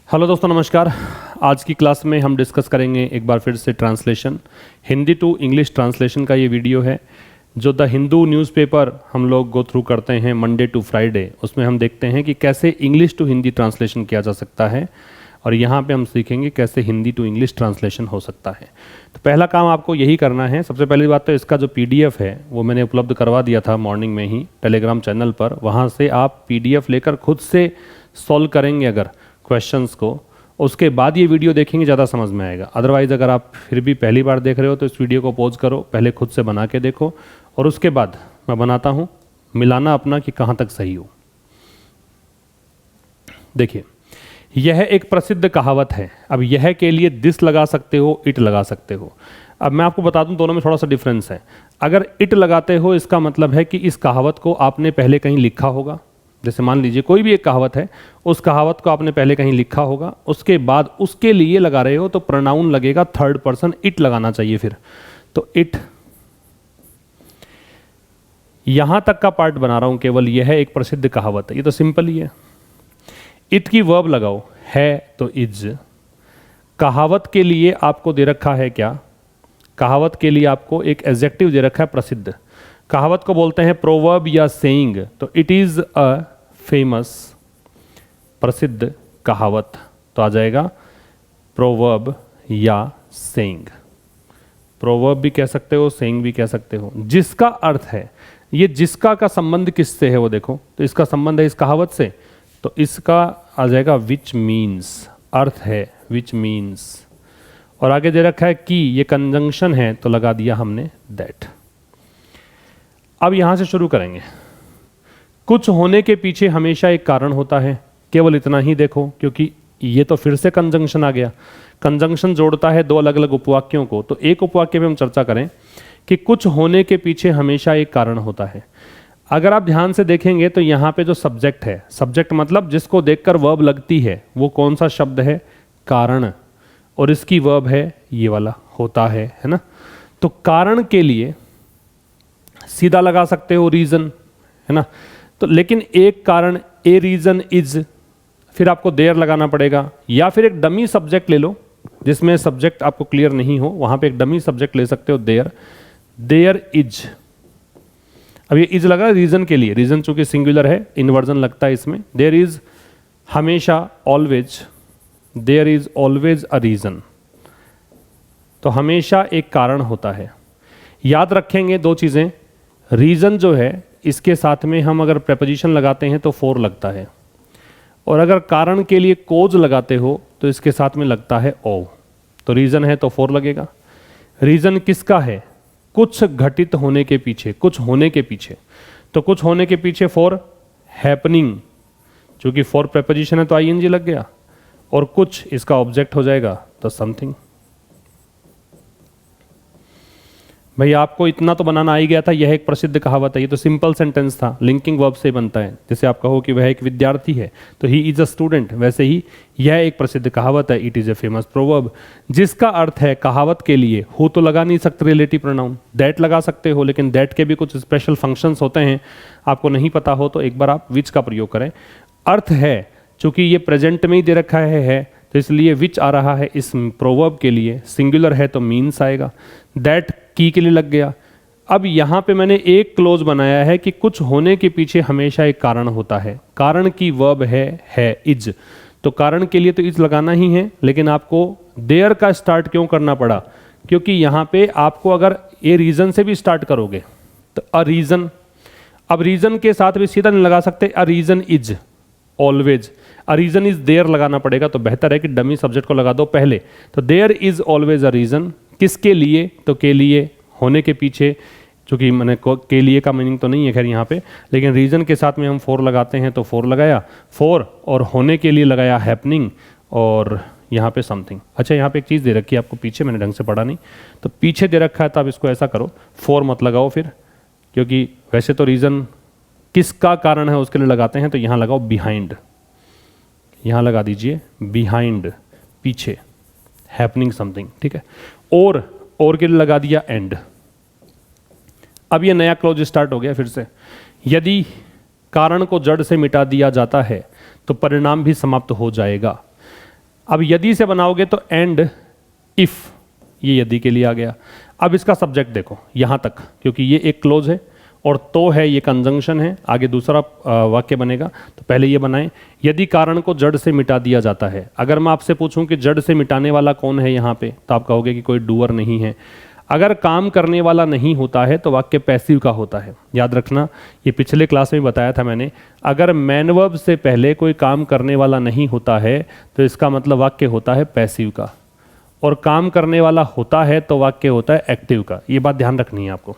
Hello दोस्तों, नमस्कार। आज की क्लास में हम डिस्कस करेंगे एक बार फिर से translation, Hindi to English translation का ये वीडियो है जो द हिंदू न्यूज़पेपर हम लोग गो थ्रू करते हैं मंडे टू फ्राइडे। उसमें हम देखते हैं कि कैसे इंग्लिश टू हिंदी ट्रांसलेशन किया जा सकता है और यहाँ पे हम सीखेंगे कैसे हिंदी टू इंग्लिश ट्रांसलेशन हो सकता है। तो पहला काम आपको यही करना है। सबसे पहली बात तो इसका जो PDF है वो मैंने उपलब्ध करवा दिया था मॉर्निंग में ही टेलीग्राम चैनल पर। वहाँ से आप PDF लेकर खुद से सॉल्व करेंगे अगर क्वेश्चंस को, उसके बाद ये वीडियो देखेंगे ज़्यादा समझ में आएगा। अदरवाइज़ अगर आप फिर भी पहली बार देख रहे हो तो इस वीडियो को पॉज करो, पहले खुद से बना के देखो और उसके बाद मैं बनाता हूँ, मिलाना अपना कि कहाँ तक सही हो। देखिए, यह एक प्रसिद्ध कहावत है। अब यह के लिए दिस लगा सकते हो, इट लगा सकते हो। अब मैं आपको बता दूं दोनों में थोड़ा सा डिफरेंस है। अगर इट लगाते हो इसका मतलब है कि इस कहावत को आपने पहले कहीं लिखा होगा। जैसे मान लीजिए कोई भी एक कहावत है, उस कहावत को आपने पहले कहीं लिखा होगा, उसके बाद उसके लिए लगा रहे हो तो प्रोनाउन लगेगा थर्ड पर्सन, इट लगाना चाहिए फिर। तो इट, यहां तक का पार्ट बना रहा हूं केवल, यह है एक प्रसिद्ध कहावत है। ये तो सिंपल ही है। इट की वर्ब लगाओ, है तो इज। कहावत के लिए आपको दे रखा है क्या? कहावत के लिए आपको एक एडजेक्टिव दे रखा है प्रसिद्ध। कहावत को बोलते हैं प्रोवर्ब या सेइंग। तो इट इज अ फेमस, प्रसिद्ध कहावत, तो आ जाएगा प्रोवर्ब या सेइंग। प्रोवर्ब भी कह सकते हो, सेइंग भी कह सकते हो। जिसका अर्थ है, ये जिसका का संबंध किससे है वो देखो, तो इसका संबंध है इस कहावत से, तो इसका आ जाएगा विच मीन्स, अर्थ है विच मीन्स। और आगे दे रखा है कि, ये कंजंक्शन है तो लगा दिया हमने दैट। अब यहां से शुरू करेंगे। कुछ होने के पीछे हमेशा एक कारण होता है, केवल इतना ही देखो, क्योंकि ये तो फिर से कंजंक्शन आ गया। कंजंक्शन जोड़ता है दो अलग अलग उपवाक्यों को। तो एक उपवाक्य में हम चर्चा करें कि कुछ होने के पीछे हमेशा एक कारण होता है। अगर आप ध्यान से देखेंगे तो यहाँ पे जो सब्जेक्ट है, सब्जेक्ट मतलब जिसको देखकर वर्ब लगती है, वो कौन सा शब्द है? कारण। और इसकी वर्ब है ये वाला, होता है ना। तो कारण के लिए सीधा लगा सकते हो रीजन, है ना। तो लेकिन एक कारण, ए रीजन इज, फिर आपको देयर लगाना पड़ेगा, या फिर एक डमी सब्जेक्ट ले लो जिसमें सब्जेक्ट आपको क्लियर नहीं हो, वहां पे एक डमी सब्जेक्ट ले सकते हो, देयर, देयर इज। अब ये इज लगा रीजन के लिए, रीजन चूंकि सिंगुलर है, इन्वर्जन लगता है इसमें। देयर इज हमेशा, always, there is always a reason. तो हमेशा एक कारण होता है। याद रखेंगे दो चीजें, रीजन जो है इसके साथ में हम अगर प्रेपोजिशन लगाते हैं तो फॉर लगता है, और अगर कारण के लिए कोज लगाते हो तो इसके साथ में लगता है ओ। तो रीजन है तो फॉर लगेगा। रीजन किसका है? कुछ घटित होने के पीछे, कुछ होने के पीछे। तो कुछ होने के पीछे फॉर हैपनिंग, चूंकि फॉर प्रेपोजिशन है तो आईएनजी लग गया, और कुछ इसका ऑब्जेक्ट हो जाएगा तो समथिंग। भाई आपको इतना तो बनाना आ ही गया था, यह एक प्रसिद्ध कहावत है। ये तो सिंपल सेंटेंस था, लिंकिंग वर्ब से बनता है। जैसे आप कहो कि वह एक विद्यार्थी है तो ही इज अ स्टूडेंट, वैसे ही यह एक प्रसिद्ध कहावत है, it is a famous proverb. जिसका अर्थ है कहावत के लिए, हु तो लगा नहीं सकते रिलेटिव प्रोनाउन, दैट लगा सकते हो, लेकिन दैट के भी कुछ स्पेशल फंक्शंस होते हैं, आपको नहीं पता हो तो एक बार आप विच का प्रयोग करें। अर्थ है, चूंकि ये प्रेजेंट में ही दे रखा है तो इसलिए विच आ रहा है इस प्रोवर्ब के लिए। सिंगुलर है तो मीन्स आएगा। दैट की के लिए लग गया। अब यहां पे मैंने एक क्लोज बनाया है कि कुछ होने के पीछे हमेशा एक कारण होता है। कारण की वर्ब है इज, तो कारण के लिए तो इज लगाना ही है, लेकिन आपको देयर का स्टार्ट क्यों करना पड़ा? क्योंकि यहां पे आपको अगर ये रीजन से भी स्टार्ट करोगे तो अ रीजन, अब रीजन के साथ भी सीधा नहीं लगा सकते, a reason is always, a reason is there लगाना पड़ेगा। तो बेहतर है कि डमी सब्जेक्ट को लगा दो पहले। तो there is always a reason, किसके लिए? तो के लिए, होने के पीछे, चूंकि मैंने के लिए का मीनिंग तो नहीं है खैर यहाँ पे, लेकिन रीजन के साथ में हम फॉर लगाते हैं तो फॉर लगाया फॉर, और होने के लिए लगाया हैपनिंग, और यहाँ पे समथिंग। अच्छा, यहाँ पे एक चीज़ दे रखी है आपको पीछे, मैंने ढंग से पढ़ा नहीं, तो पीछे दे रखा है तो आप इसको ऐसा करो, फॉर मत लगाओ फिर, क्योंकि वैसे तो रीजन किसका कारण है उसके लिए लगाते हैं, तो यहाँ लगाओ बिहाइंड, यहाँ लगा दीजिए बिहाइंड, पीछे, हैपनिंग समथिंग, ठीक है। और के लिए लगा दिया एंड। अब ये नया क्लोज स्टार्ट हो गया फिर से। यदि कारण को जड़ से मिटा दिया जाता है तो परिणाम भी समाप्त हो जाएगा। अब यदि से बनाओगे तो एंड इफ, ये यदि के लिए आ गया। अब इसका सब्जेक्ट देखो यहां तक, क्योंकि ये एक क्लोज है और तो है, ये कंजंक्शन है, आगे दूसरा वाक्य बनेगा। तो पहले ये बनाएं, यदि कारण को जड़ से मिटा दिया जाता है। अगर मैं आपसे पूछूं कि जड़ से मिटाने वाला कौन है यहाँ पे, तो आप कहोगे कि कोई डूअर नहीं है। अगर काम करने वाला नहीं होता है तो वाक्य पैसिव का होता है। याद रखना, ये पिछले क्लास में बताया था मैंने, अगर मैन वर्ब से पहले कोई काम करने वाला नहीं होता है तो इसका मतलब वाक्य होता है पैसिव का, और काम करने वाला होता है तो वाक्य होता है एक्टिव का। ये बात ध्यान रखनी है आपको।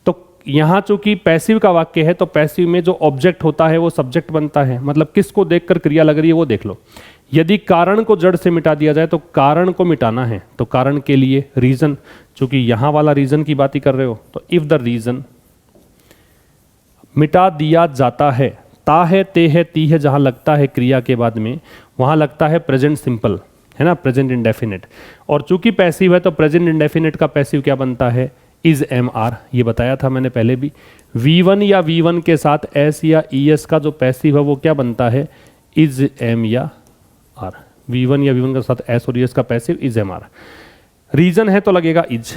तो यहाँ चूंकि पैसिव का वाक्य है तो पैसिव में जो ऑब्जेक्ट होता है वो सब्जेक्ट बनता है, मतलब किसको देखकर क्रिया लग रही है वो देख लो। यदि कारण को जड़ से मिटा दिया जाए तो कारण को मिटाना है, तो कारण के लिए रीजन, चूंकि यहां वाला रीजन की बात ही कर रहे हो, तो इफ द रीजन मिटा दिया जाता है, ता है, ते है, ती है, जहां लगता है क्रिया के बाद में वहां लगता है प्रेजेंट सिंपल, है ना, प्रेजेंट इंडेफिनिट। और चूंकि पैसिव है तो प्रेजेंट इंडेफिनिट का पैसिव क्या बनता है, इज एम आर। ये बताया था मैंने पहले भी। V1 या V1 के साथ S या ES का जो पैसिव है वो क्या बनता है, इज एम या आर। V1 या V1 के साथ S और ES का passive is am are. Reason है तो लगेगा इज।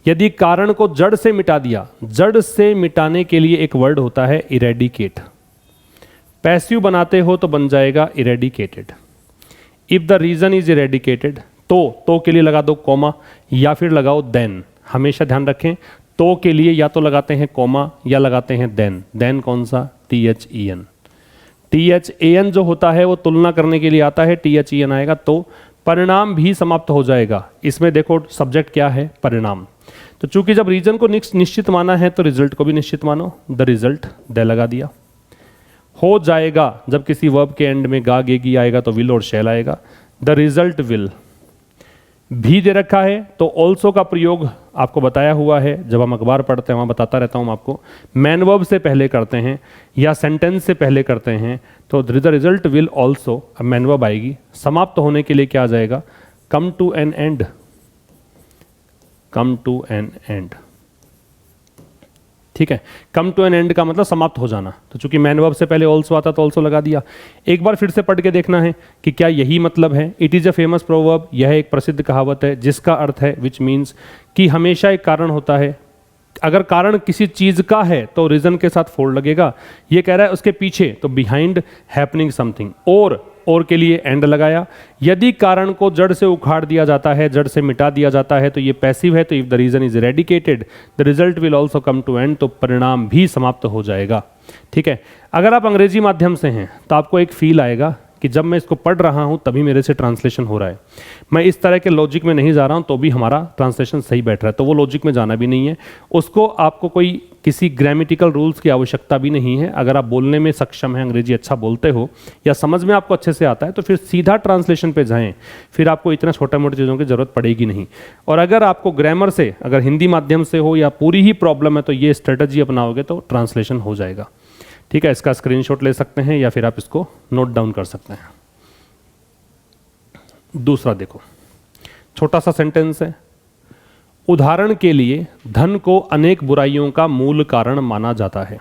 यदि कारण को जड़ से मिटा दिया, जड़ से मिटाने के लिए एक वर्ड होता है इरेडिकेट। पैसिव बनाते हो तो बन जाएगा eradicated. If the reason is eradicated, तो के लिए लगा दो कॉमा या फिर लगाओ देन। हमेशा ध्यान रखें, तो के लिए या तो लगाते हैं कॉमा या लगाते हैं देन। देन कौन सा, THEN। THAN जो होता है वो तुलना करने के लिए आता है, THEN आएगा तो परिणाम भी समाप्त हो जाएगा। इसमें देखो सब्जेक्ट क्या है, परिणाम। तो चूंकि जब रीजन को निश्चित माना है तो रिजल्ट को भी निश्चित मानो। द रिजल्ट, दे लगा दिया। हो जाएगा, जब किसी वर्ब के एंड में गा गेगी आएगा तो विल और शैल आएगा। The result will. भी दे रखा है तो ऑल्सो का प्रयोग आपको बताया हुआ है, जब हम अखबार पढ़ते हैं वहाँ बताता रहता हूँ आपको। मैन वर्ब से पहले करते हैं या सेंटेंस से पहले करते हैं तो द रिजल्ट विल ऑल्सो, अब मैन वर्ब आएगी। समाप्त होने के लिए क्या आ जाएगा, come to an end. Come to an end, ठीक है। कम टू एन एंड का मतलब समाप्त हो जाना। तो चूंकि मैन वर्ब से पहले ऑल्सो आता तो ऑल्सो लगा दिया। एक बार फिर से पढ़ के देखना है कि क्या यही मतलब है। It is a famous proverb, यह एक प्रसिद्ध कहावत है जिसका अर्थ है विच मीन्स कि हमेशा एक कारण होता है। अगर कारण किसी चीज का है तो रीजन के साथ फोर लगेगा। ये कह रहा है उसके पीछे, तो बिहाइंड हैपनिंग समथिंग। और के लिए एंड लगाया। यदि कारण को जड़ से उखाड़ दिया जाता है, जड़ से मिटा दिया जाता है तो ये पैसिव है। तो if the reason is eradicated the result will also come to end, तो परिणाम भी समाप्त हो जाएगा। ठीक है। अगर आप अंग्रेजी माध्यम से हैं तो आपको एक फील आएगा कि जब मैं इसको पढ़ रहा हूं तभी मेरे से ट्रांसलेशन हो रहा है। मैं इस तरह के लॉजिक में नहीं जा रहा हूं तो भी हमारा ट्रांसलेशन सही बैठ रहा है, तो वो लॉजिक में जाना भी नहीं है। उसको आपको कोई किसी ग्रामेटिकल रूल्स की आवश्यकता भी नहीं है। अगर आप बोलने में सक्षम हैं, अंग्रेजी अच्छा बोलते हो या समझ में आपको अच्छे से आता है तो फिर सीधा ट्रांसलेशन पे जाएं, फिर आपको इतना छोटा मोटी चीज़ों की जरूरत पड़ेगी नहीं। और अगर आपको ग्रामर से, अगर हिंदी माध्यम से हो या पूरी ही प्रॉब्लम है तो ये स्ट्रेटजी अपनाओगे तो ट्रांसलेशन हो जाएगा। ठीक है। इसका स्क्रीनशॉट ले सकते हैं या फिर आप इसको नोट डाउन कर सकते हैं। दूसरा देखो, छोटा सा सेंटेंस है। उदाहरण के लिए धन को अनेक बुराइयों का मूल कारण माना जाता है।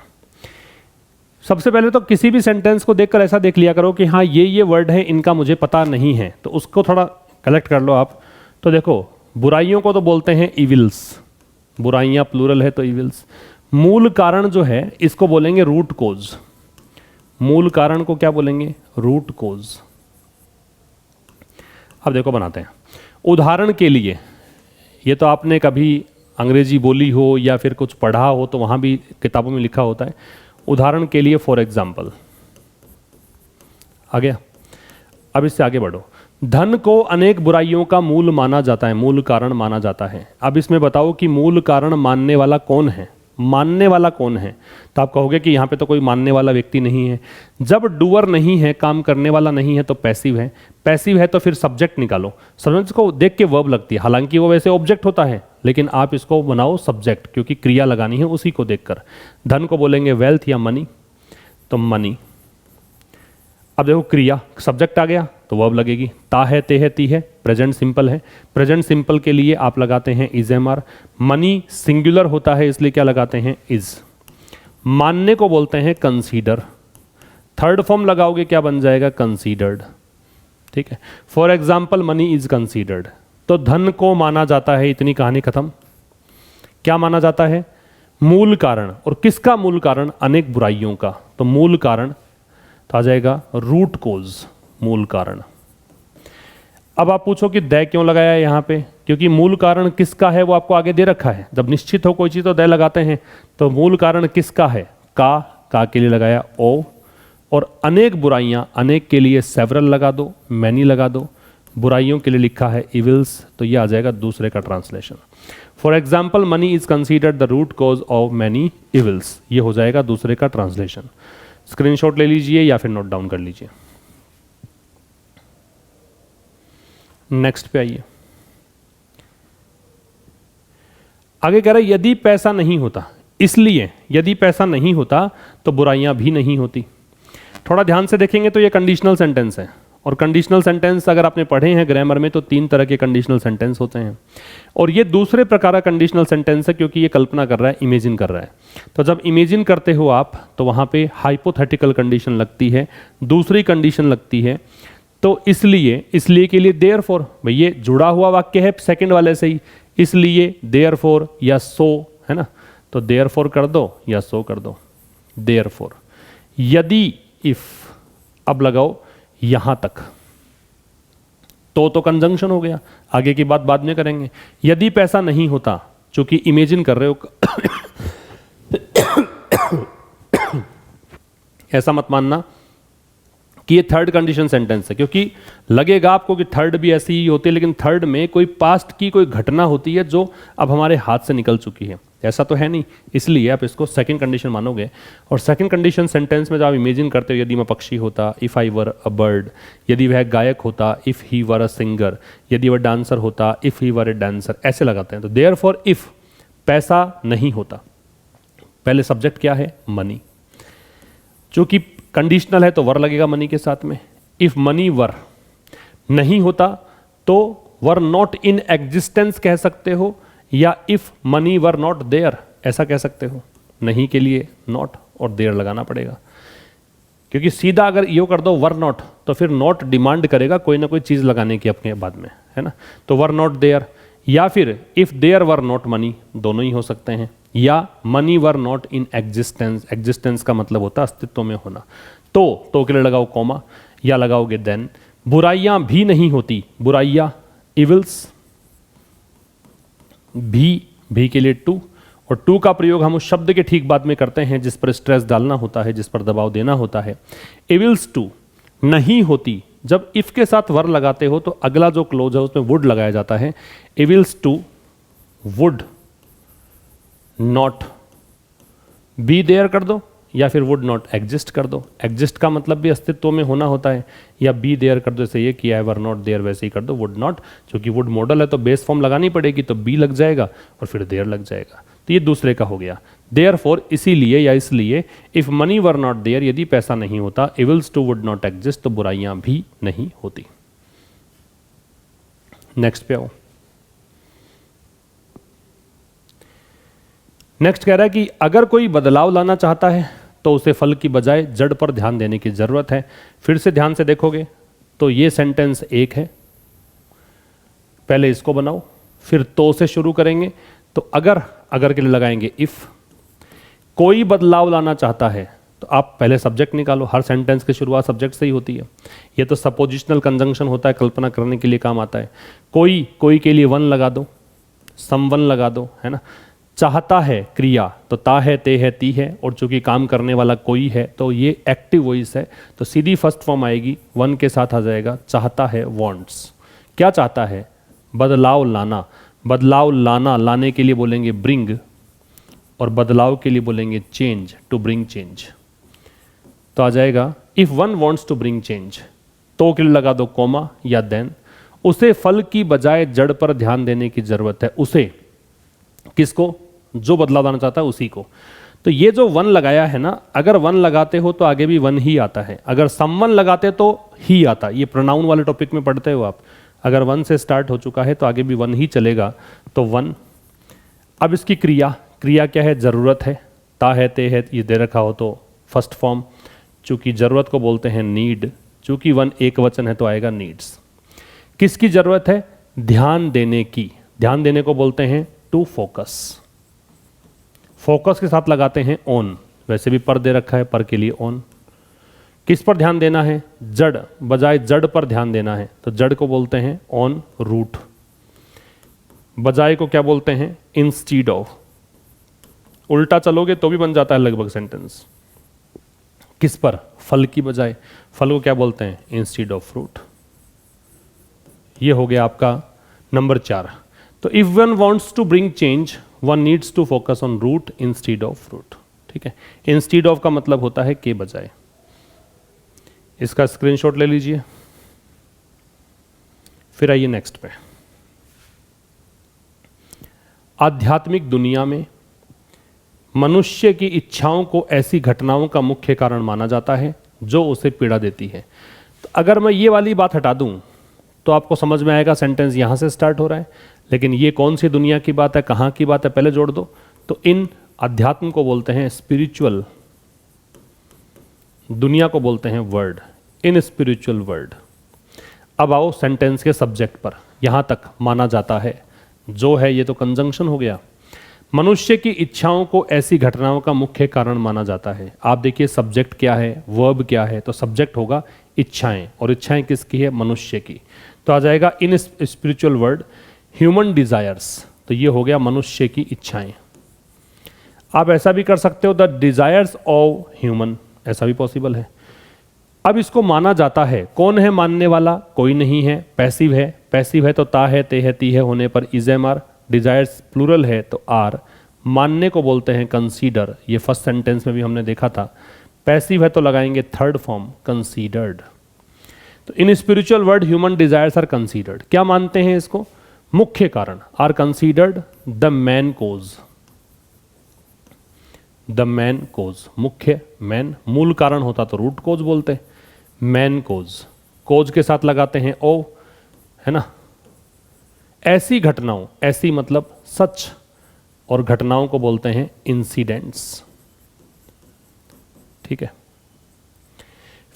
सबसे पहले तो किसी भी सेंटेंस को देखकर ऐसा देख लिया करो कि हाँ ये वर्ड है, इनका मुझे पता नहीं है, तो उसको थोड़ा कलेक्ट कर लो आप। तो देखो, बुराइयों को तो बोलते हैं इविल्स, बुराइयां प्लूरल है तो इविल्स। मूल कारण जो है इसको बोलेंगे रूट कोज। मूल कारण को क्या बोलेंगे, रूट कोज। अब देखो बनाते हैं। उदाहरण के लिए, ये तो आपने कभी अंग्रेजी बोली हो या फिर कुछ पढ़ा हो तो वहां भी किताबों में लिखा होता है। उदाहरण के लिए, फॉर एग्जाम्पल, आ गया। अब इससे आगे बढ़ो। धन को अनेक बुराइयों का मूल माना जाता है, मूल कारण माना जाता है। अब इसमें बताओ कि मूल कारण मानने वाला कौन है, मानने वाला कौन है। तो आप कहोगे कि यहाँ पे तो कोई मानने वाला व्यक्ति नहीं है। जब डूअर नहीं है, काम करने वाला नहीं है, तो पैसिव है। पैसिव है तो फिर सब्जेक्ट निकालो। सब्जेक्ट को देख के वर्ब लगती है, हालांकि वो वैसे ऑब्जेक्ट होता है, लेकिन आप इसको बनाओ सब्जेक्ट, क्योंकि क्रिया लगानी है उसी को देखकर। धन को बोलेंगे वेल्थ या मनी, तो मनी। अब देखो क्रिया, सब्जेक्ट आ गया तो वर्ब लगेगी। ता है, ते है, ती है, प्रेजेंट सिंपल है। प्रेजेंट सिंपल के लिए आप लगाते हैं is am are. Money singular होता है इसलिए क्या लगाते हैं, इज। मानने को बोलते हैं कंसीडर। थर्ड फॉर्म लगाओगे क्या बन जाएगा, कंसीडर्ड। ठीक है। For example money is considered, तो धन को माना जाता है, इतनी कहानी खत्म। क्या माना जाता है? मूल कारण। और किसका मूल कारण? अनेक बुराइयों का। तो मूल कारण तो आ जाएगा रूट कोज, मूल कारण। अब आप पूछो कि दय क्यों लगाया है यहां पे? क्योंकि मूल कारण किसका है वो आपको आगे दे रखा है। जब निश्चित हो कोई चीज तो दय लगाते हैं। तो मूल कारण किसका है? का के लिए लगाया ओ, और अनेक बुराइयां, अनेक के लिए सेवरल लगा दो, मैनी लगा दो। बुराइयों के लिए लिखा है इविल्स, तो ये आ जाएगा दूसरे का translation. For example money is considered the root cause of many evils, ये हो जाएगा दूसरे का ट्रांसलेशन। स्क्रीनशॉट ले लीजिए या फिर नोट डाउन कर लीजिए। नेक्स्ट पे आइए। आगे कह रहा है यदि पैसा नहीं होता, इसलिए यदि पैसा नहीं होता तो बुराइयां भी नहीं होती। थोड़ा ध्यान से देखेंगे तो ये कंडीशनल सेंटेंस है, और कंडीशनल सेंटेंस अगर आपने पढ़े हैं ग्रामर में तो 3 तरह के कंडीशनल सेंटेंस होते हैं, और ये दूसरे प्रकार का कंडीशनल सेंटेंस है क्योंकि ये कल्पना कर रहा है, इमेजिन कर रहा है। तो जब इमेजिन करते हो आप तो वहां पे हाइपोथेटिकल कंडीशन लगती है, दूसरी कंडीशन लगती है। तो इसलिए के लिए देयरफॉर, भाई ये जुड़ा हुआ वाक्य है सेकंड वाले से ही, इसलिए देयरफॉर या सो, है ना। तो देयरफॉर कर दो या सो कर दो। देयरफॉर, यदि, इफ, अब लगाओ यहां तक, तो कंजंक्शन हो गया, आगे की बात बाद में करेंगे। यदि पैसा नहीं होता, चूंकि इमेजिन कर रहे हो ऐसा मत मानना कि ये थर्ड कंडीशन सेंटेंस है, क्योंकि लगेगा आपको कि थर्ड भी ऐसी ही होती है, लेकिन थर्ड में कोई पास्ट की कोई घटना होती है जो अब हमारे हाथ से निकल चुकी है, ऐसा तो है नहीं। इसलिए आप इसको सेकंड कंडीशन मानोगे। और सेकंड कंडीशन सेंटेंस में जब आप इमेजिन करते हो, यदि मैं पक्षी होता, if I were a bird, यदि वह गायक होता, if he were a singer, यदि वह डांसर होता, if he were a dancer, ऐसे लगाते हैं। तो देयरफॉर इफ पैसा नहीं होता, पहले सब्जेक्ट क्या है? मनी। चूंकि कंडीशनल है तो वर लगेगा मनी के साथ में। इफ मनी वर, नहीं होता तो वर नॉट इन एग्जिस्टेंस कह सकते हो, या if money were not there ऐसा कह सकते हो। नहीं के लिए नॉट और देयर लगाना पड़ेगा, क्योंकि सीधा अगर यो कर दो वर नॉट तो फिर नॉट डिमांड करेगा कोई ना कोई चीज लगाने की अपने बाद में, है ना। तो वर नॉट देयर, या फिर if there were not money, दोनों ही हो सकते हैं, या money were not in existence. Existence का मतलब होता है अस्तित्व में होना। तो के लिए लगाओ कॉमा, या लगाओगे देन। बुराइयां भी नहीं होती, बुराइयां इविल्स, भी के लिए टू, और टू का प्रयोग हम उस शब्द के ठीक बाद में करते हैं जिस पर स्ट्रेस डालना होता है, जिस पर दबाव देना होता है। इविल्स टू नहीं होती, जब इफ के साथ वर लगाते हो तो अगला जो क्लोज है उसमें वुड लगाया जाता है। Evils too would not be there कर दो, या फिर वुड नॉट एग्जिस्ट कर दो। एग्जिस्ट का मतलब भी अस्तित्व में होना होता है, या बी देयर कर दो, जैसे ये किया है वर नॉट देयर, वैसे ही कर दो वुड नॉट। क्योंकि वुड मॉडल है तो बेस फॉर्म लगानी पड़ेगी, तो बी लग जाएगा और फिर देयर लग जाएगा। तो ये दूसरे का हो गया। देयरफॉर इसीलिए या इसलिए, if money were not there, यदि पैसा नहीं होता, evils too would not exist, तो बुराइयां भी नहीं होती। नेक्स्ट पे आओ। नेक्स्ट कह रहा है कि अगर कोई बदलाव लाना चाहता है तो उसे फल की बजाय जड़ पर ध्यान देने की जरूरत है। फिर से ध्यान से देखोगे तो ये सेंटेंस एक है, पहले इसको बनाओ, फिर तो से शुरू करेंगे। तो अगर के लिए लगाएंगे इफ। कोई बदलाव लाना चाहता है तो आप पहले सब्जेक्ट निकालो, हर सेंटेंस की शुरुआत सब्जेक्ट से ही होती है। ये तो सपोजिशनल कंजंक्शन होता है, कल्पना करने के लिए काम आता है। कोई के लिए वन लगा दो, समवन लगा दो, है ना। चाहता है क्रिया तो ता है, ते है, ती है, और चूंकि काम करने वाला कोई है तो ये एक्टिव वॉइस है, तो सीधी फर्स्ट फॉर्म आएगी, वन के साथ आ जाएगा चाहता है, वांट्स। क्या चाहता है? बदलाव लाना। बदलाव लाना, लाने के लिए बोलेंगे ब्रिंग, और बदलाव के लिए बोलेंगे चेंज, टू ब्रिंग चेंज। तो आ जाएगा if one wants to bring change, तो के लिए लगा दो कोमा या देन। उसे फल की बजाय जड़ पर ध्यान देने की जरूरत है। उसे किसको? जो बदलाव लाना चाहता है उसी को। तो ये जो वन लगाया है ना, अगर वन लगाते हो तो आगे भी वन ही आता है, अगर समवन लगाते तो ही आता। ये प्रोनाउन वाले टॉपिक में पढ़ते हो आप, अगर वन से स्टार्ट हो चुका है तो आगे भी वन ही चलेगा, तो वन। अब इसकी क्रिया क्या है? जरूरत है, ता है, ते है, ये दे रखा हो तो फर्स्ट फॉर्म। चूंकि जरूरत को बोलते हैं नीड, चूंकि वन एक वचन है तो आएगा नीड्स। किसकी जरूरत है? ध्यान देने की। ध्यान देने को बोलते हैं टू फोकस। फोकस के साथ लगाते हैं ऑन, वैसे भी पर दे रखा है, पर के लिए ऑन। किस पर ध्यान देना है? जड़, बजाय जड़ पर ध्यान देना है तो जड़ को बोलते हैं ऑन रूट। बजाय को क्या बोलते हैं? Instead of. उल्टा चलोगे तो भी बन जाता है लगभग सेंटेंस। किस पर? फल की बजाय। फल को क्या बोलते हैं? Instead of fruit. ये हो गया आपका नंबर 4। तो if one wants to bring change one needs to focus on root instead of fruit. ठीक है, इंस्टीड ऑफ का मतलब होता है के बजाय। इसका स्क्रीनशॉट ले लीजिए। फिर आइए नेक्स्ट पे। आध्यात्मिक दुनिया में मनुष्य की इच्छाओं को ऐसी घटनाओं का मुख्य कारण माना जाता है जो उसे पीड़ा देती है। तो अगर मैं ये वाली बात हटा दूं तो आपको समझ में आएगा सेंटेंस यहां से स्टार्ट हो रहा है, लेकिन ये कौन सी दुनिया की बात है, कहां की बात है, पहले जोड़ दो। तो इन अध्यात्म को बोलते हैं स्पिरिचुअल, दुनिया को बोलते हैं वर्ड, इन स्पिरिचुअल वर्ड। अब आओ सेंटेंस के सब्जेक्ट पर। यहां तक माना जाता है, जो है ये तो कंजंक्शन हो गया। मनुष्य की इच्छाओं को ऐसी घटनाओं का मुख्य कारण माना जाता है। आप देखिए सब्जेक्ट क्या है, वर्ब क्या है, तो सब्जेक्ट होगा इच्छाएं, और इच्छाएं किसकी है? मनुष्य की। तो आ जाएगा इन स्पिरिचुअल वर्ड ह्यूमन डिजायर्स। तो ये हो गया मनुष्य की इच्छाएं। आप ऐसा भी कर सकते हो द डिजायर्स ऑफ ह्यूमन, ऐसा भी पॉसिबल है। अब इसको माना जाता है, कौन है मानने वाला? कोई नहीं है, पैसिव है। पैसिव है तो ता है, ते है, ती है होने पर is am are. Desires plural है तो आर। मानने को बोलते हैं कंसीडर, ये फर्स्ट सेंटेंस में भी हमने देखा था। पैसिव है तो लगाएंगे थर्ड फॉर्म कंसीडर्ड। तो in spiritual word human desires are considered. क्या मानते हैं इसको? मुख्य कारण। Are considered the main cause. The main cause, मुख्य, मैन, मूल कारण होता तो रूट कोज बोलते। मैन कोज, कोज के साथ लगाते हैं ओ, है ना। ऐसी घटनाओं, ऐसी मतलब सच, और घटनाओं को बोलते हैं इंसिडेंट्स। ठीक है,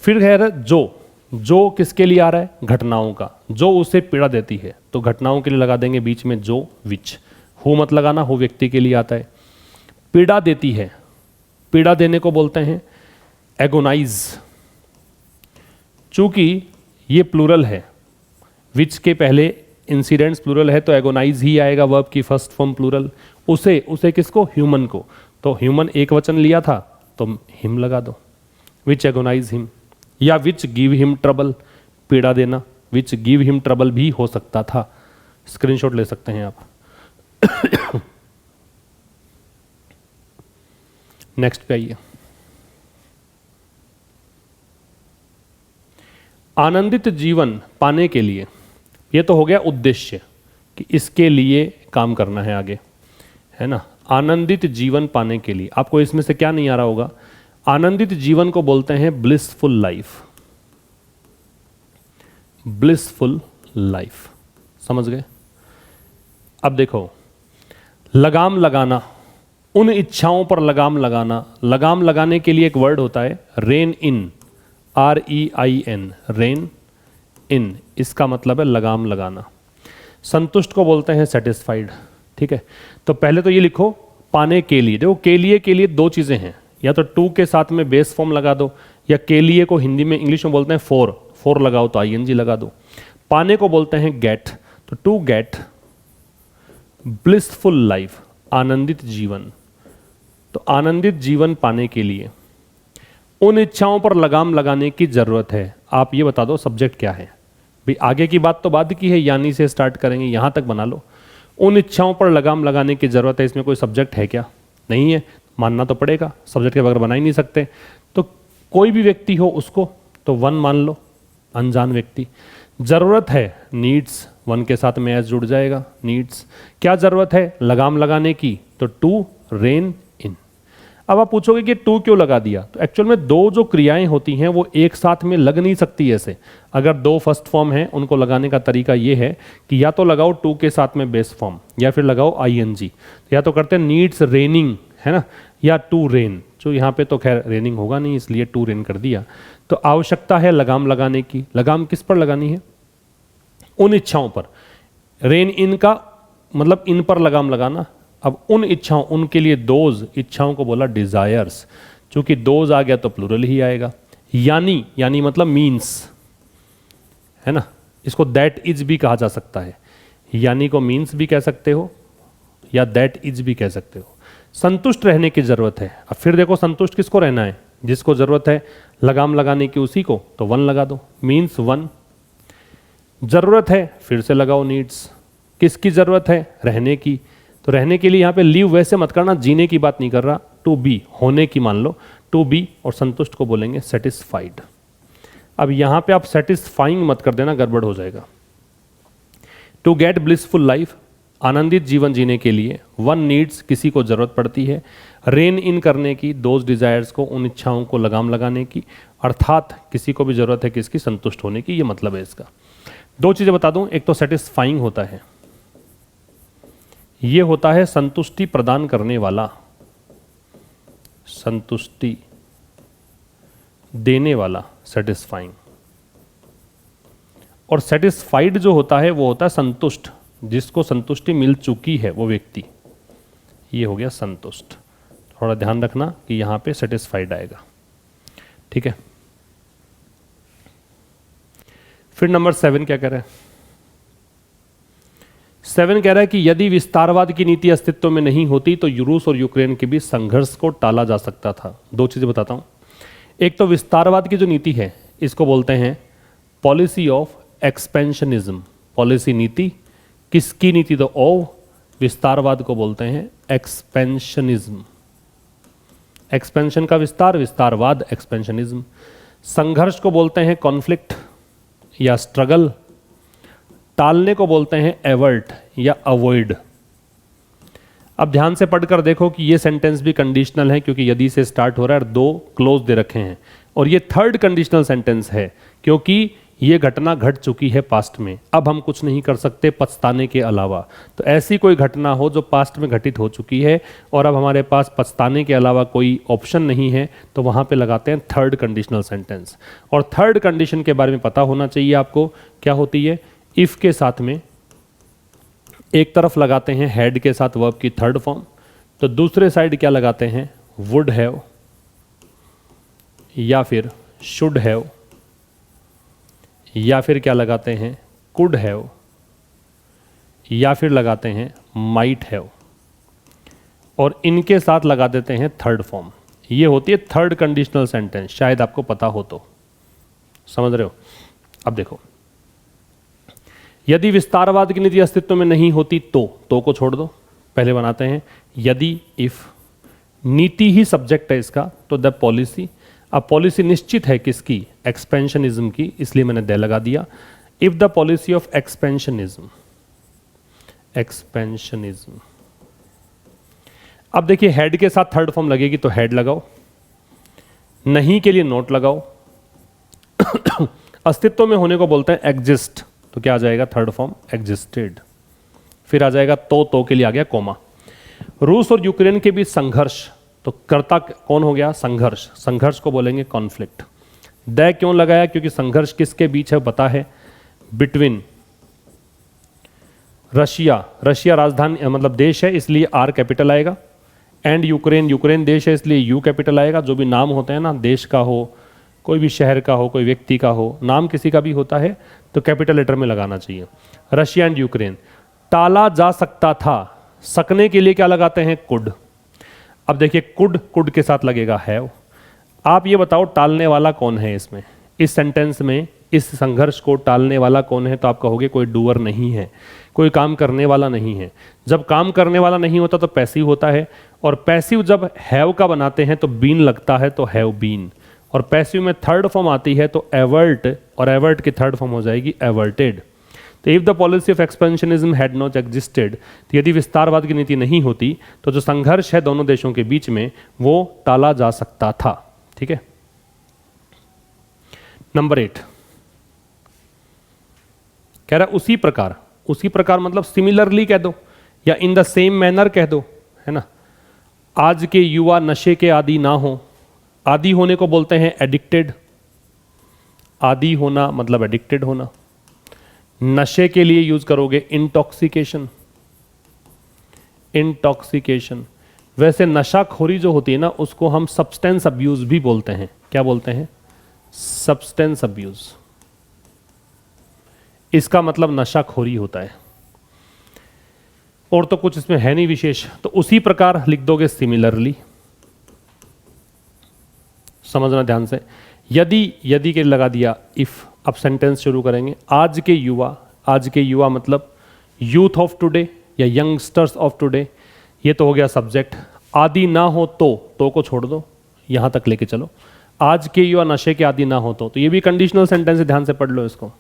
फिर है जो किसके लिए आ रहा है? घटनाओं का, जो उसे पीड़ा देती है। तो घटनाओं के लिए लगा देंगे बीच में जो, विच। हु मत लगाना, हु व्यक्ति के लिए आता है। पीड़ा देती है, पीड़ा देने को बोलते हैं एगोनाइज। चूंकि ये प्लूरल है, विच के पहले इंसिडेंट्स प्लूरल है तो एगोनाइज ही आएगा, वर्ब की फर्स्ट फॉर्म प्लूरल। उसे किसको? ह्यूमन को। तो ह्यूमन एक वचन लिया था तो हिम लगा दो, विच एगोनाइज हिम। या विच गिव हिम ट्रबल, पीड़ा देना, विच गिव हिम ट्रबल भी हो सकता था। स्क्रीनशॉट ले सकते हैं आप। नेक्स्ट पे आइए। आनंदित जीवन पाने के लिए, ये तो हो गया उद्देश्य कि इसके लिए काम करना है आगे, है ना। आनंदित जीवन पाने के लिए आपको इसमें से क्या नहीं आ रहा होगा? आनंदित जीवन को बोलते हैं ब्लिसफुल लाइफ। ब्लिसफुल लाइफ, समझ गए? अब देखो, लगाम लगाना, उन इच्छाओं पर लगाम लगाना। लगाम लगाने के लिए एक वर्ड होता है रेन इन, REIN, रेन इन, इसका मतलब है लगाम लगाना। संतुष्ट को बोलते हैं सेटिस्फाइड। ठीक है, तो पहले तो ये लिखो पाने के लिए। देखो के लिए दो चीजें हैं, या तो टू के साथ में बेस फॉर्म लगा दो, या के लिए को हिंदी में इंग्लिश में बोलते हैं फोर लगाओ तो ING लगा दो। पाने को बोलते हैं गेट, तो टू गेट ब्लिसफुल लाइफ, आनंदित जीवन। तो आनंदित जीवन पाने के लिए उन इच्छाओं पर लगाम लगाने की जरूरत है। आप ये बता दो सब्जेक्ट क्या है भाई? आगे की बात तो बाद की है, यानी से स्टार्ट करेंगे, यहां तक बना लो। उन इच्छाओं पर लगाम लगाने की जरूरत है, इसमें कोई सब्जेक्ट है क्या? नहीं है, मानना तो पड़ेगा, सब्जेक्ट के बगैर बना ही नहीं सकते। तो कोई भी व्यक्ति हो उसको तो वन मान लो, अनजान व्यक्ति। जरूरत है नीड्स, वन के साथ में एस जुड़ जाएगा, नीड्स। क्या जरूरत है? लगाम लगाने की, तो टू रेन इन। अब आप पूछोगे कि टू क्यों लगा दिया? तो एक्चुअल में दो जो क्रियाएं होती हैं वो एक साथ में लग नहीं सकती ऐसे। अगर दो फर्स्ट फॉर्म हैं उनको लगाने का तरीका ये है कि या तो लगाओ टू के साथ में बेस फॉर्म, या फिर लगाओ ING। या तो करते हैं नीड्स रेनिंग, है ना, या टू रेन। जो यहाँ पे तो खैर रेनिंग होगा नहीं इसलिए टू रेन कर दिया। तो आवश्यकता है लगाम लगाने की। लगाम किस पर लगानी है? उन इच्छाओं पर। रेन इन का मतलब इन पर लगाम लगाना। अब उन इच्छाओं, उनके लिए दोज, इच्छाओं को बोला डिजायर्स। चूंकि दोज आ गया तो प्लूरल ही आएगा। यानी मतलब मीन्स, है ना। इसको दैट इज भी कहा जा सकता है। यानी को मीन्स भी कह सकते हो या दैट इज भी कह सकते हो। संतुष्ट रहने की जरूरत है। अब फिर देखो संतुष्ट किसको रहना है? जिसको जरूरत है लगाम लगाने की उसी को, तो वन लगा दो। Means one. जरूरत है फिर से लगाओ नीड्स। किसकी जरूरत है? रहने की। तो रहने के लिए यहां पे लिव वैसे मत करना, जीने की बात नहीं कर रहा, टू बी, होने की मान लो, टू बी। और संतुष्ट को बोलेंगे सेटिस्फाइड। अब यहां पे आप सेटिस्फाइंग मत कर देना, गड़बड़ हो जाएगा। टू गेट ब्लिसफुल लाइफ, आनंदित जीवन जीने के लिए वन नीड्स, किसी को जरूरत पड़ती है रेन इन करने की, दोज डिजायर्स को, उन इच्छाओं को लगाम लगाने की, अर्थात किसी को भी जरूरत है किसकी? संतुष्ट होने की। ये मतलब है इसका। दो चीजें बता दूं, एक तो सेटिस्फाइंग होता है, ये होता है संतुष्टि प्रदान करने वाला, संतुष्टि देने वाला, सेटिस्फाइंग। और सेटिस्फाइड जो होता है वो होता है संतुष्ट, जिसको संतुष्टि मिल चुकी है वो व्यक्ति। ये हो गया संतुष्ट। थोड़ा ध्यान रखना कि यहां पे सेटिस्फाइड आएगा, ठीक है। फिर नंबर 7 क्या कह रहा है? 7 कह रहा है कि यदि विस्तारवाद की नीति अस्तित्व में नहीं होती तो रूस और यूक्रेन के बीच संघर्ष को टाला जा सकता था। दो चीजें बताता हूं। एक तो विस्तारवाद की जो नीति है इसको बोलते हैं पॉलिसी ऑफ एक्सपेंशनिज्म। पॉलिसी नीति, किसकी नीति? तो ओ विस्तारवाद को बोलते हैं एक्सपेंशनिज्म। एक्सपेंशन का विस्तार, विस्तारवाद, एक्सपेंशनिज्म। संघर्ष को बोलते हैं कॉन्फ्लिक्ट या स्ट्रगल। टालने को बोलते हैं एवर्ट या अवॉइड। अब ध्यान से पढ़कर देखो कि ये सेंटेंस भी कंडीशनल है, क्योंकि यदि से स्टार्ट हो रहा है और दो क्लोज दे रखे हैं। और ये थर्ड कंडीशनल सेंटेंस है, क्योंकि ये घटना घट चुकी है पास्ट में, अब हम कुछ नहीं कर सकते पछताने के अलावा। तो ऐसी कोई घटना हो जो पास्ट में घटित हो चुकी है और अब हमारे पास पछताने के अलावा कोई ऑप्शन नहीं है, तो वहां पे लगाते हैं थर्ड कंडीशनल सेंटेंस। और थर्ड कंडीशन के बारे में पता होना चाहिए आपको, क्या होती है? इफ के साथ में एक तरफ लगाते हैं हैड के साथ वर्ब की थर्ड फॉर्म, तो दूसरे साइड क्या लगाते हैं? वुड हैव या फिर शुड हैव या फिर क्या लगाते हैं? कुड हैव या फिर लगाते हैं माइट हैव, और इनके साथ लगा देते हैं थर्ड फॉर्म। ये होती है थर्ड कंडीशनल सेंटेंस, शायद आपको पता हो तो। समझ रहे हो? अब देखो, यदि विस्तारवाद की नीति अस्तित्व में नहीं होती तो को छोड़ दो, पहले बनाते हैं यदि, इफ। नीति ही सब्जेक्ट है इसका, तो द पॉलिसी। अब पॉलिसी निश्चित है किसकी? एक्सपेंशनिज्म की, इसलिए मैंने दे लगा दिया। If the policy of expansionism, expansionism. अब देखिए हेड के साथ थर्ड फॉर्म लगेगी तो हेड लगाओ, नहीं के लिए नोट लगाओ। अस्तित्व में होने को बोलते हैं एग्जिस्ट, तो क्या आ जाएगा? Third form existed. फिर आ जाएगा तो के लिए आ गया कोमा। रूस और यूक्रेन के बीच संघर्ष, तो कर्ता कौन हो गया? संघर्ष। संघर्ष को बोलेंगे कॉन्फ्लिक्ट। द क्यों लगाया? क्योंकि संघर्ष किसके बीच है पता है? बिटवीन रशिया, रशिया राजधानी मतलब देश है इसलिए आर कैपिटल आएगा, एंड यूक्रेन, यूक्रेन देश है इसलिए यू कैपिटल आएगा। जो भी नाम होते हैं ना, देश का हो, कोई भी शहर का हो, कोई व्यक्ति का हो, नाम किसी का भी होता है तो कैपिटल लेटर में लगाना चाहिए। Russia and Ukraine. टाला जा सकता था, सकने के लिए क्या लगाते हैं? कुड। अब देखिए कुड के साथ लगेगा हैव। आप ये बताओ टालने वाला कौन है इसमें? इस सेंटेंस में इस संघर्ष को टालने वाला कौन है? तो आप कहोगे कोई डूअर नहीं है, कोई काम करने वाला नहीं है। जब काम करने वाला नहीं होता तो पैसिव होता है, और पैसिव जब हैव का बनाते हैं तो बीन लगता है, तो हैव बीन। और पैसिव में थर्ड फॉर्म आती है तो एवर्ट, और एवर्ट की थर्ड फॉर्म हो जाएगी एवर्टेड। तो if the policy of expansionism had not existed, तो यदि विस्तारवाद की नीति नहीं होती तो जो संघर्ष है दोनों देशों के बीच में वो टाला जा सकता था। ठीक है। नंबर 8 कह रहा उसी प्रकार, उसी प्रकार मतलब सिमिलरली कह दो या इन द सेम मैनर कह दो, है ना। आज के युवा नशे के आदी ना हो। आदी होने को बोलते हैं एडिक्टेड। आदी होना मतलब एडिक्टेड होना। नशे के लिए यूज करोगे इंटॉक्सिकेशन। इंटॉक्सिकेशन। वैसे नशाखोरी जो होती है ना, उसको हम सब्सटेंस अब्यूज भी बोलते हैं। क्या बोलते हैं? Substance abuse. इसका मतलब नशाखोरी होता है, और तो कुछ इसमें है नहीं विशेष। तो उसी प्रकार लिख दोगे सिमिलरली। समझना ध्यान से। यदि के लगा दिया इफ। अब सेंटेंस शुरू करेंगे। आज के युवा मतलब यूथ ऑफ टुडे या यंगस्टर्स ऑफ टुडे। ये तो हो गया सब्जेक्ट। आदि ना हो तो को छोड़ दो, यहां तक लेके चलो। आज के युवा नशे के आदि ना हो तो ये भी कंडीशनल सेंटेंस है, ध्यान से पढ़ लो इसको।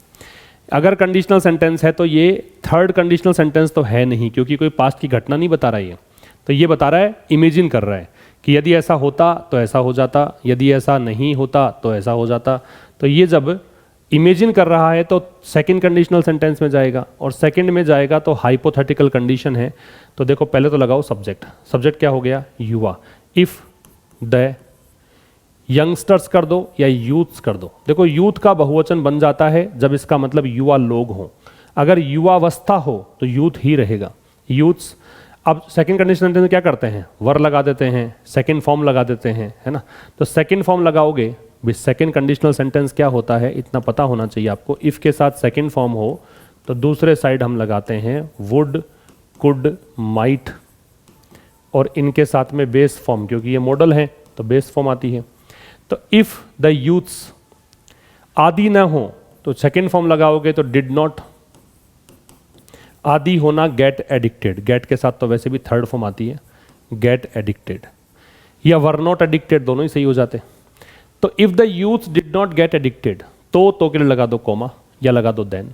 अगर कंडीशनल सेंटेंस है तो ये थर्ड कंडीशनल सेंटेंस तो है नहीं, क्योंकि कोई पास्ट की घटना नहीं बता रहा है। तो ये बता रहा है, इमेजिन कर रहा है कि यदि ऐसा होता तो ऐसा हो जाता, यदि ऐसा नहीं होता तो ऐसा हो जाता। तो ये जब इमेजिन कर रहा है तो सेकंड कंडीशनल सेंटेंस में जाएगा, और सेकंड में जाएगा तो हाइपोथेटिकल कंडीशन है। तो देखो पहले तो लगाओ सब्जेक्ट। सब्जेक्ट क्या हो गया? युवा। इफ द यंगस्टर्स कर दो या यूथ्स कर दो। देखो यूथ का बहुवचन बन जाता है जब इसका मतलब युवा लोग हों। अगर युवावस्था हो तो यूथ ही रहेगा, यूथ्स। अब सेकंड कंडीशन सेंटेंस में क्या करते हैं? वर लगा देते हैं, सेकंड फॉर्म लगा देते हैं, है ना। तो सेकंड फॉर्म लगाओगे। सेकंड कंडीशनल सेंटेंस क्या होता है इतना पता होना चाहिए आपको। इफ के साथ सेकंड फॉर्म हो तो दूसरे साइड हम लगाते हैं वुड, कुड, माइट, और इनके साथ में बेस फॉर्म, क्योंकि ये मॉडल है तो बेस फॉर्म आती है। तो इफ द यूथ्स आदि ना हो तो सेकंड फॉर्म लगाओगे तो डिड नॉट। आदि होना गेट एडिक्टेड। गेट के साथ तो वैसे भी थर्ड फॉर्म आती है, गेट एडिक्टेड, या वर नॉट एडिक्टेड, दोनों ही सही हो जाते। तो if the youth did not get addicted तो के लिए लगा दो कोमा या लगा दो देन।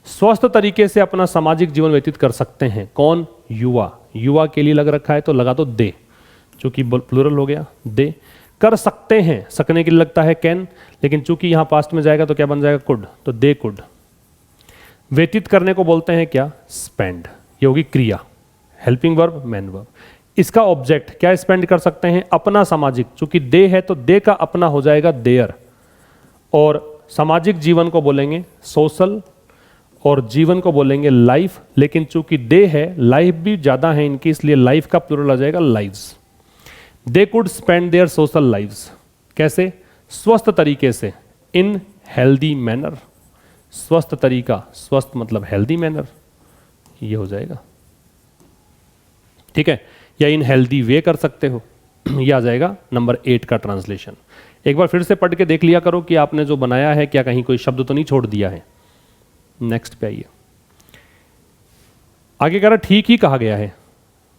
स्वस्थ तरीके से अपना सामाजिक जीवन व्यतीत कर सकते हैं। कौन? युवा। युवा के लिए लग रखा है तो लगा दो दे, चूंकि प्लूरल हो गया। दे कर सकते हैं, सकने के लिए लगता है कैन, लेकिन चूंकि यहां पास्ट में जाएगा तो क्या बन जाएगा? कुड। तो दे कुड। व्यतीत करने को बोलते हैं क्या? स्पेंड। ये होगी क्रिया, हेल्पिंग वर्ब, मैन वर्ब। इसका ऑब्जेक्ट क्या स्पेंड कर सकते हैं? अपना सामाजिक। चूंकि दे है तो दे का अपना हो जाएगा देयर, और सामाजिक जीवन को बोलेंगे सोशल, और जीवन को बोलेंगे लाइफ। लेकिन चूंकि दे है, लाइफ भी ज्यादा है इनकी, इसलिए लाइफ का प्लूरल आ जाएगा lives. They could spend their social lives. कैसे? स्वस्थ तरीके से, इन हेल्दी मैनर। स्वस्थ तरीका, स्वस्थ मतलब हेल्दी मैनर, ये हो जाएगा। ठीक है, या इन हेल्दी वे कर सकते हो। यह आ जाएगा नंबर 8 का ट्रांसलेशन। एक बार फिर से पढ़ के देख लिया करो कि आपने जो बनाया है क्या कहीं कोई शब्द तो नहीं छोड़ दिया है। नेक्स्ट पे आइए। आगे कह रहा ठीक ही कहा गया है।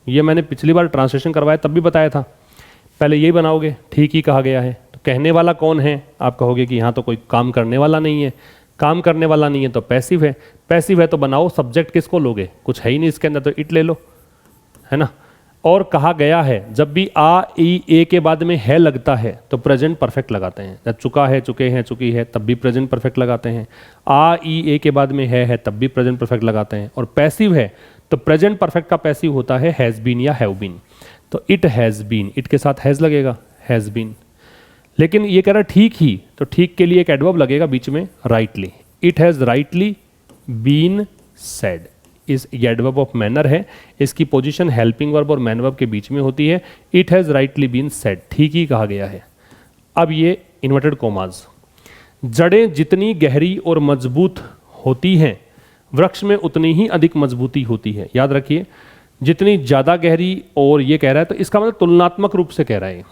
ये मैंने पिछली बार ट्रांसलेशन करवाया तब भी बताया था। पहले यही बनाओगे, ठीक ही कहा गया है। तो कहने वाला कौन है? आप कहोगे कि यहां तो कोई काम करने वाला नहीं है। काम करने वाला नहीं है तो पैसिव है। पैसिव है तो बनाओ सब्जेक्ट किसको लोगे? कुछ है ही नहीं इसके अंदर, तो इट ले लो, है ना। और कहा गया है, जब भी आ ई ए के बाद में है लगता है तो प्रेजेंट परफेक्ट लगाते हैं। जब चुका है, चुके हैं, चुकी है, तब भी प्रेजेंट परफेक्ट लगाते हैं। आ ई ए के बाद में है तब भी प्रेजेंट परफेक्ट लगाते हैं। और पैसिव है तो प्रेजेंट परफेक्ट का पैसिव होता है हैज बीन या हैव बीन। तो इट हैज बीन, इट के साथ हैज लगेगा, हैज बीन। लेकिन ये कह रहा ठीक ही, तो ठीक के लिए एक एडवर्ब लगेगा बीच में, rightly. It has rightly been said. इस एडवर्ब ऑफ मैनर है, इसकी पोजीशन हेल्पिंग वर्ब और मैन वर्ब के बीच में होती है। It has rightly been said, ठीक ही कहा गया है। अब ये इन्वर्टेड कोमाज। जड़ें जितनी गहरी और मजबूत होती हैं, वृक्ष में उतनी ही अधिक मजबूती होती है। याद रखिए, जितनी ज्यादा गहरी, और ये कह रहा है तो इसका मतलब तुलनात्मक रूप से कह रहा है।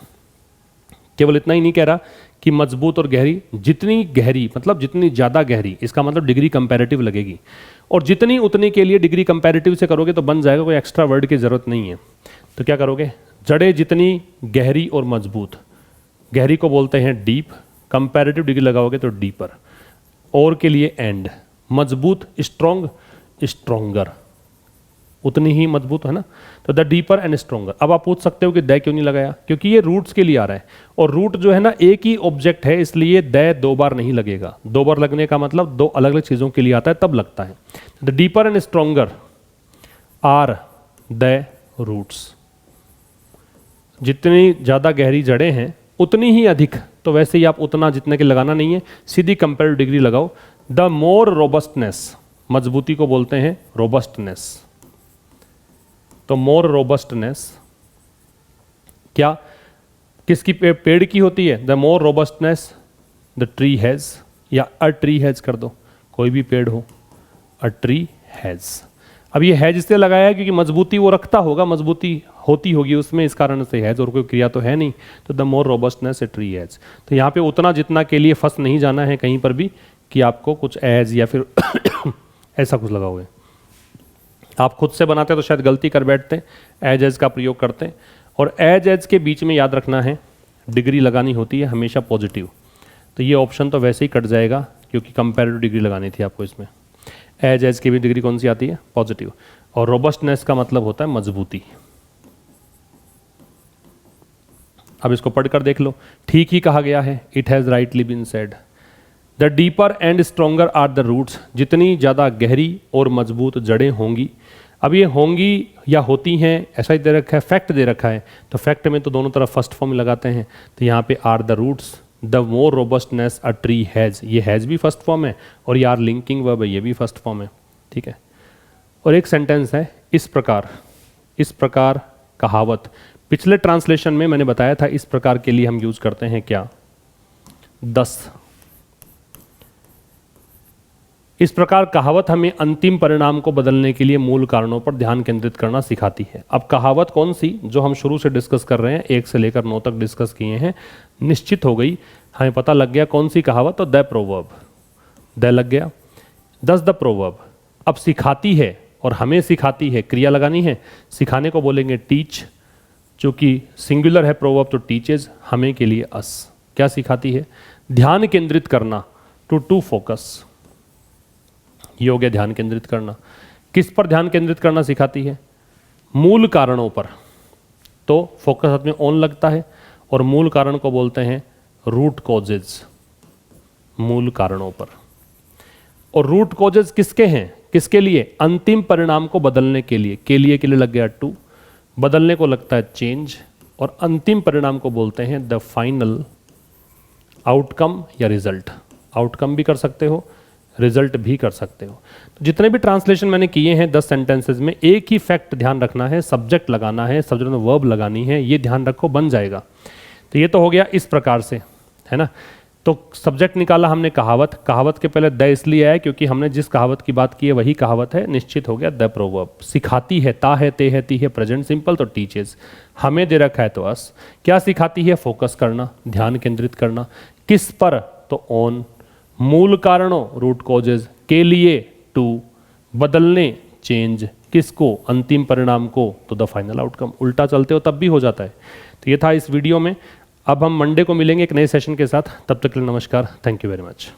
केवल इतना ही नहीं कह रहा कि मजबूत और गहरी। जितनी गहरी मतलब जितनी ज्यादा गहरी, इसका मतलब डिग्री कंपैरेटिव लगेगी। और जितनी उतनी के लिए डिग्री कंपैरेटिव से करोगे तो बन जाएगा, कोई एक्स्ट्रा वर्ड की जरूरत नहीं है। तो क्या करोगे? जड़ें जितनी गहरी और मजबूत। गहरी को बोलते हैं डीप, कंपैरेटिव डिग्री लगाओगे तो डीपर। और के लिए एंड। मजबूत स्ट्रॉन्ग, स्ट्रॉन्गर, उतनी ही मजबूत, है ना। तो द डीपर एंड स्ट्रॉन्गर। अब आप पूछ सकते हो कि द क्यों नहीं लगाया? क्योंकि ये रूट्स के लिए आ रहा है, और रूट जो है ना एक ही ऑब्जेक्ट है, इसलिए द 2 बार नहीं लगेगा। 2 बार लगने का मतलब 2 अलग अलग चीजों के लिए आता है, तब लगता है। The deeper and stronger are the roots. जितनी ज़्यादा गहरी जड़ें हैं उतनी ही अधिक, तो वैसे ही आप उतना जितने के लगाना नहीं है, सीधी कंपेरेटिव डिग्री लगाओ। द मोर रोबस्टनेस, मजबूती को बोलते हैं रोबस्टनेस, तो मोर रोबस्टनेस क्या किसकी पेड़ की होती है? The more robustness the tree has, या अ ट्री हैज़ कर दो, कोई भी पेड़ हो, अ ट्री हैज़। अब ये हैज इसलिए लगाया है क्योंकि मजबूती वो रखता होगा, मजबूती होती होगी उसमें, इस कारण से हैज, और कोई क्रिया तो है नहीं, तो the more robustness a tree has. तो यहाँ पे उतना जितना के लिए फंस नहीं जाना है कहीं पर भी कि आपको कुछ एज या फिर ऐसा कुछ लगाओगे। आप खुद से बनाते तो शायद गलती कर बैठते, एज का प्रयोग करते, और एज के बीच में याद रखना है डिग्री लगानी होती है हमेशा पॉजिटिव। तो ये ऑप्शन तो वैसे ही कट जाएगा क्योंकि कंपेरेटिव डिग्री लगानी थी आपको इसमें। एज की भी डिग्री कौन सी आती है? पॉजिटिव। और रोबस्टनेस का मतलब होता है मजबूती। अब इसको पढ़कर देख लो, ठीक ही कहा गया है। It has rightly been said the deeper and stronger are the roots, जितनी ज़्यादा गहरी और मजबूत जड़ें होंगी। अब ये होंगी या होती हैं ऐसा ही दे रखा है, फैक्ट दे रखा है, तो फैक्ट में तो दोनों तरफ फर्स्ट फॉर्म लगाते हैं, तो यहाँ पे are the roots the more robustness a tree has, ये हैज़ भी फर्स्ट फॉर्म है, और यार लिंकिंग वर्ब है, ये भी फर्स्ट फॉर्म है, ठीक है। और एक सेंटेंस है इस प्रकार कहावत। पिछले ट्रांसलेशन में मैंने बताया था इस प्रकार के लिए हम यूज करते हैं क्या? 10। इस प्रकार कहावत हमें अंतिम परिणाम को बदलने के लिए मूल कारणों पर ध्यान केंद्रित करना सिखाती है। अब कहावत कौन सी, जो हम शुरू से डिस्कस कर रहे हैं, 1 से लेकर 9 तक डिस्कस किए हैं, निश्चित हो गई, हमें पता लग गया कौन सी कहावत, तो द प्रोवर्ब, द लग गया। 10 द प्रोवर्ब। अब सिखाती है और हमें सिखाती है, क्रिया लगानी है, सिखाने को बोलेंगे टीच, चूंकि सिंगुलर है प्रोवर्ब तो टीचेज, हमें के लिए अस। क्या सिखाती है? ध्यान केंद्रित करना, टू फोकस, ये हो गया ध्यान केंद्रित करना। किस पर ध्यान केंद्रित करना सिखाती है? मूल कारणों पर, तो फोकस हाथ में ऑन लगता है, और मूल कारण को बोलते हैं रूट कॉजेज, मूल कारणों पर। और रूट कॉजेज किसके हैं? किसके लिए? अंतिम परिणाम को बदलने के लिए, के लिए लग गया टू, बदलने को लगता है चेंज, और अंतिम परिणाम को बोलते हैं द फाइनल आउटकम या रिजल्ट। आउटकम भी कर सकते हो, रिजल्ट भी कर सकते हो। तो जितने भी ट्रांसलेशन मैंने किए हैं 10 सेंटेंसेस में, एक ही फैक्ट ध्यान रखना है, सब्जेक्ट लगाना है, सब्जेक्ट में वर्ब लगानी है, ये ध्यान रखो, बन जाएगा। तो ये तो हो गया इस प्रकार से, है ना। तो सब्जेक्ट निकाला हमने कहावत, कहावत के पहले द इसलिए आया क्योंकि हमने जिस कहावत की बात की है वही कहावत है, निश्चित हो गया द प्रोवर्ब। सिखाती है, ता है, ते है, ती है, प्रेजेंट सिंपल, तो टीचेस। हमें दे रखा है तो अस। क्या सिखाती है? फोकस करना, ध्यान केंद्रित करना। किस पर? तो ऑन। मूल कारणों रूट कॉजेज, के लिए टू, बदलने चेंज, किसको? अंतिम परिणाम को, तो द फाइनल आउटकम। उल्टा चलते हो तब भी हो जाता है। तो ये था इस वीडियो में। अब हम मंडे को मिलेंगे एक नए सेशन के साथ, तब तक के लिए नमस्कार, थैंक यू वेरी मच।